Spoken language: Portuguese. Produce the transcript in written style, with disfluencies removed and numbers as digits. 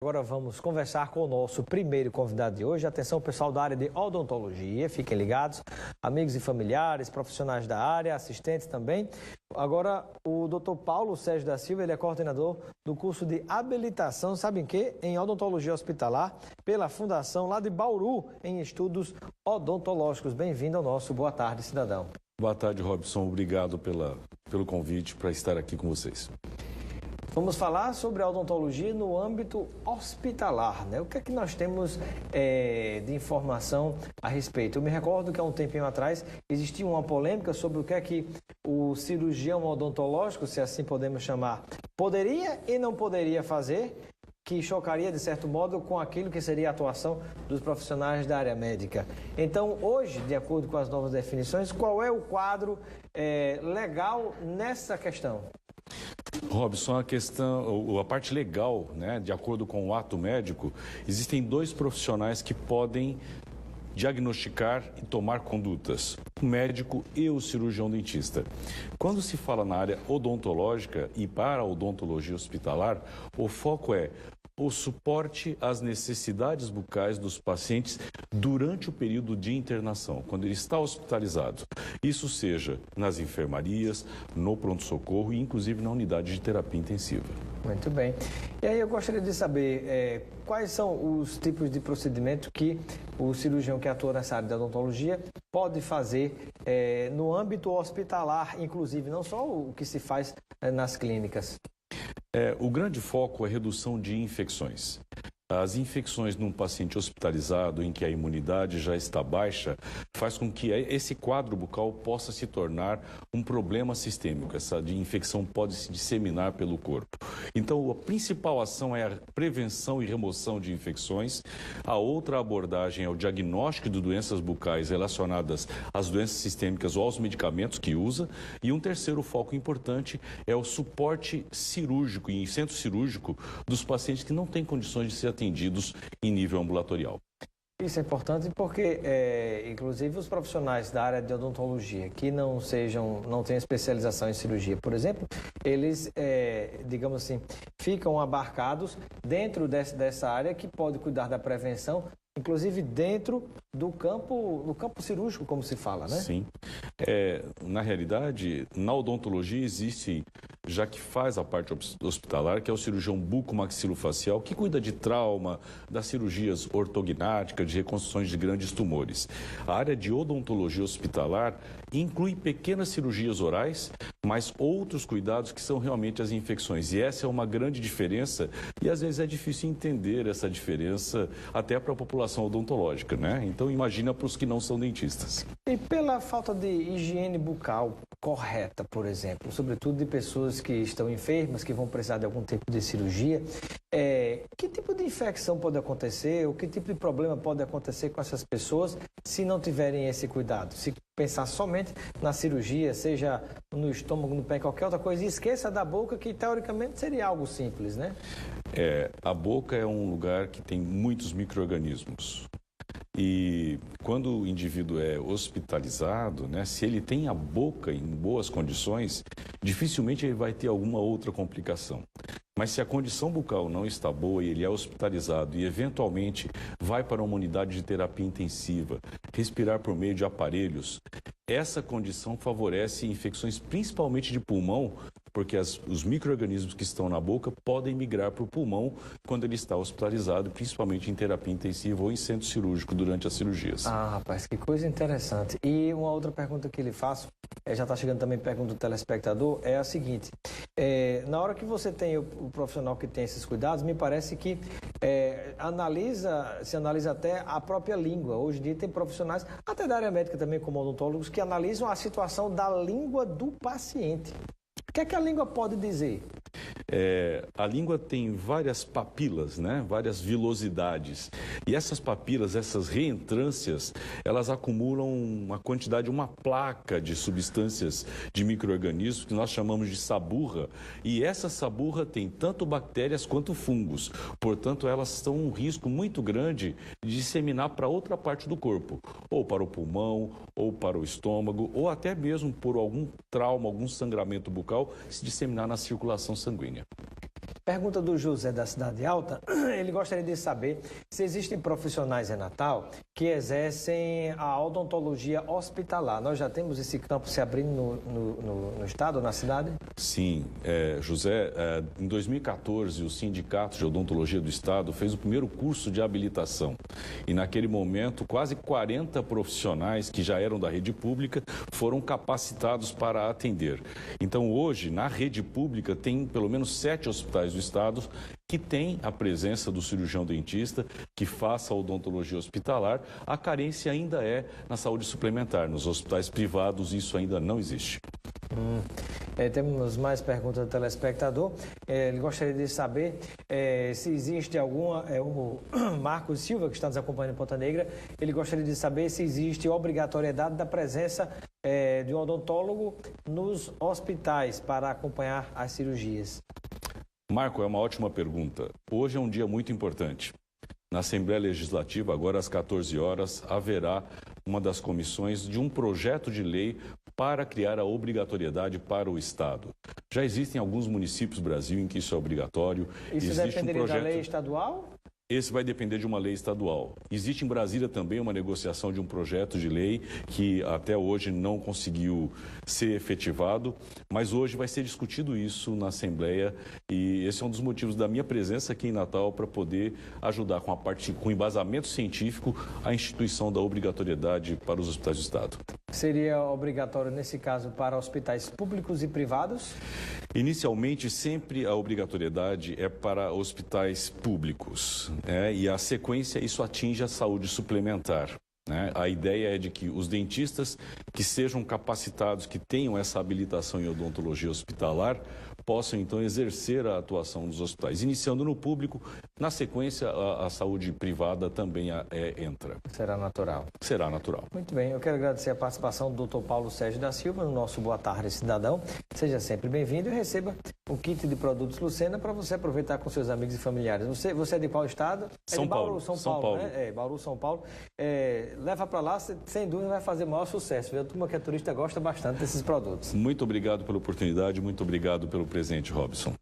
agora vamos conversar com o nosso primeiro convidado de hoje. Atenção, pessoal da área de odontologia, fiquem ligados, amigos e familiares, profissionais da área, assistentes também. Agora, o Dr. Paulo Sérgio da Silva, ele é coordenador do curso de habilitação, sabe em quê? Em odontologia hospitalar, pela Fundação lá de Bauru, em estudos odontológicos. Bem-vindo ao nosso Boa Tarde, cidadão. Boa tarde, Robson. Obrigado pelo convite para estar aqui com vocês. Vamos falar sobre a odontologia no âmbito hospitalar, né? O que é que nós temos de informação a respeito? Eu me recordo que há um tempinho atrás existia uma polêmica sobre o que é que o cirurgião odontológico, se assim podemos chamar, poderia e não poderia fazer, que chocaria, de certo modo, com aquilo que seria a atuação dos profissionais da área médica. Então, hoje, de acordo com as novas definições, qual é o quadro legal nessa questão? Robson, a parte legal, né, de acordo com o ato médico, existem dois profissionais que podem diagnosticar e tomar condutas, o médico e o cirurgião dentista. Quando se fala na área odontológica e para a odontologia hospitalar, o foco é o suporte às necessidades bucais dos pacientes durante o período de internação, quando ele está hospitalizado. Isso seja nas enfermarias, no pronto-socorro e inclusive na unidade de terapia intensiva. Muito bem. E aí eu gostaria de saber quais são os tipos de procedimento que o cirurgião que atua nessa área da odontologia pode fazer no âmbito hospitalar, inclusive, não só o que se faz nas clínicas. O grande foco é a redução de infecções. As infecções num paciente hospitalizado, em que a imunidade já está baixa, faz com que esse quadro bucal possa se tornar um problema sistêmico. Essa infecção pode se disseminar pelo corpo. Então, a principal ação é a prevenção e remoção de infecções. A outra abordagem é o diagnóstico de doenças bucais relacionadas às doenças sistêmicas ou aos medicamentos que usa. E um terceiro foco importante é o suporte cirúrgico e em centro cirúrgico dos pacientes que não têm condições de ser atendidos em nível ambulatorial. Isso é importante porque, inclusive, os profissionais da área de odontologia que não tenham especialização em cirurgia, por exemplo, eles, digamos assim, ficam abarcados dentro dessa área que pode cuidar da prevenção, inclusive dentro do campo cirúrgico, como se fala, né? Sim. Na realidade, na odontologia existe, já que faz a parte hospitalar, que é o cirurgião bucomaxilofacial, que cuida de trauma, das cirurgias ortognáticas, de reconstruções de grandes tumores. A área de odontologia hospitalar inclui pequenas cirurgias orais, mas outros cuidados que são realmente as infecções. E essa é uma grande diferença e às vezes é difícil entender essa diferença até para a população odontológica, né? Então imagina para os que não são dentistas. E pela falta de higiene bucal correta, por exemplo, sobretudo de pessoas que estão enfermas, que vão precisar de algum tipo de cirurgia, que tipo de infecção pode acontecer, ou que tipo de problema pode acontecer com essas pessoas se não tiverem esse cuidado? Se pensar somente na cirurgia, seja no estômago, no pé, qualquer outra coisa, e esqueça da boca, que teoricamente seria algo simples, né? A boca é um lugar que tem muitos micro-organismos. E quando o indivíduo é hospitalizado, né, se ele tem a boca em boas condições, dificilmente ele vai ter alguma outra complicação. Mas se a condição bucal não está boa e ele é hospitalizado e eventualmente vai para uma unidade de terapia intensiva, respirar por meio de aparelhos, essa condição favorece infecções principalmente de pulmão, porque os micro-organismos que estão na boca podem migrar para o pulmão quando ele está hospitalizado, principalmente em terapia intensiva ou em centro cirúrgico durante as cirurgias. Ah, rapaz, que coisa interessante. E uma outra pergunta que lhe faço, já está chegando também pergunta do telespectador, é a seguinte: na hora que você tem o profissional que tem esses cuidados, me parece que se analisa até a própria língua. Hoje em dia tem profissionais, até da área médica também, como odontólogos, que analisam a situação da língua do paciente. O que é que a língua pode dizer? A língua tem várias papilas, né? Várias vilosidades. E essas papilas, essas reentrâncias, elas acumulam uma quantidade, uma placa de substâncias de micro-organismos que nós chamamos de saburra. E essa saburra tem tanto bactérias quanto fungos. Portanto, elas estão um risco muito grande de disseminar para outra parte do corpo. Ou para o pulmão, ou para o estômago, ou até mesmo por algum trauma, algum sangramento bucal, se disseminar na circulação sanguínea. Pergunta do José da Cidade Alta. Ele gostaria de saber se existem profissionais em Natal que exercem a odontologia hospitalar. Nós já temos esse campo se abrindo no estado, na cidade? Sim, José, em 2014 o Sindicato de Odontologia do Estado fez o primeiro curso de habilitação e naquele momento quase 40 profissionais que já eram da rede pública foram capacitados para atender. Então hoje na rede pública tem pelo menos 7 hospitais do estado que tem a presença do cirurgião dentista que faça a odontologia hospitalar. A carência ainda é na saúde suplementar. Nos hospitais privados isso ainda não existe. Temos mais perguntas do telespectador. Ele gostaria de saber se existe alguma... o Marcos Silva, que está nos acompanhando em Ponta Negra, ele gostaria de saber se existe obrigatoriedade da presença de um odontólogo nos hospitais para acompanhar as cirurgias. Marco, é uma ótima pergunta. Hoje é um dia muito importante. Na Assembleia Legislativa, agora às 14 horas, haverá uma das comissões de um projeto de lei para criar a obrigatoriedade para o Estado. Já existem alguns municípios do Brasil em que isso é obrigatório. Isso dependeria da lei estadual? Esse vai depender de uma lei estadual. Existe em Brasília também uma negociação de um projeto de lei que até hoje não conseguiu ser efetivado, mas hoje vai ser discutido isso na Assembleia e esse é um dos motivos da minha presença aqui em Natal para poder ajudar com embasamento científico a instituição da obrigatoriedade para os hospitais do Estado. Seria obrigatório nesse caso para hospitais públicos e privados? Inicialmente, sempre a obrigatoriedade é para hospitais públicos, e a sequência isso atinge a saúde suplementar. A ideia é de que os dentistas que sejam capacitados, que tenham essa habilitação em odontologia hospitalar, possam então exercer a atuação nos hospitais. Iniciando no público, na sequência a saúde privada também entra. Será natural. Será natural. Muito bem, eu quero agradecer a participação do Dr. Paulo Sérgio da Silva no nosso Boa Tarde Cidadão. Seja sempre bem-vindo e receba o kit de produtos Lucena para você aproveitar com seus amigos e familiares. Você é de qual estado? São de Bauru, Paulo. São Paulo, né? Bauru, São Paulo. Leva para lá, sem dúvida vai fazer maior sucesso. A turma que é turista gosta bastante desses produtos. Muito obrigado pela oportunidade, muito obrigado pelo presente, Robson.